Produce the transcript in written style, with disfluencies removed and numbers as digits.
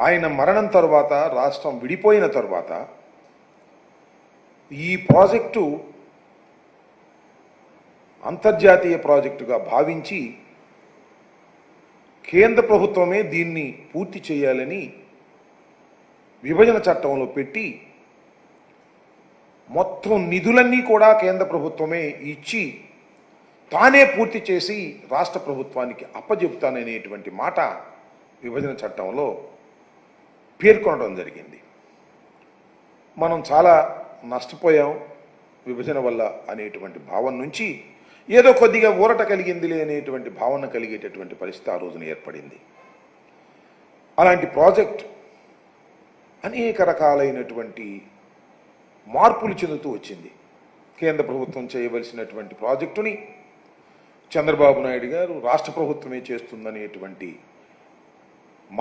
ఆయన మరణం తర్వాత రాష్ట్రం విడిపోయిన తర్వాత ఈ ప్రాజెక్టు అంతర్జాతీయ ప్రాజెక్టుగా భావించి కేంద్ర ప్రభుత్వమే దీన్ని పూర్తి చేయాలని విభజన చట్టంలో పెట్టి మొత్తం నిధులన్నీ కూడా కేంద్ర ప్రభుత్వమే ఇచ్చి తానే పూర్తి చేసి రాష్ట్ర ప్రభుత్వానికి అప్పజెపుతాననేటువంటి మాట విభజన చట్టంలో పేర్కొనడం జరిగింది. మనం చాలా నష్టపోయాం విభజన వల్ల అనేటువంటి భావన నుంచి ఏదో కొద్దిగా ఊరట కలిగిందిలే అనేటువంటి భావన కలిగేటటువంటి పరిస్థితి ఆ రోజున ఏర్పడింది. అలాంటి ప్రాజెక్ట్ అనేక రకాలైనటువంటి మార్పులు చెందుతూ వచ్చింది. కేంద్ర ప్రభుత్వం చేయవలసినటువంటి ప్రాజెక్టుని చంద్రబాబు నాయుడు గారు రాష్ట్ర ప్రభుత్వమే చేస్తుందనేటువంటి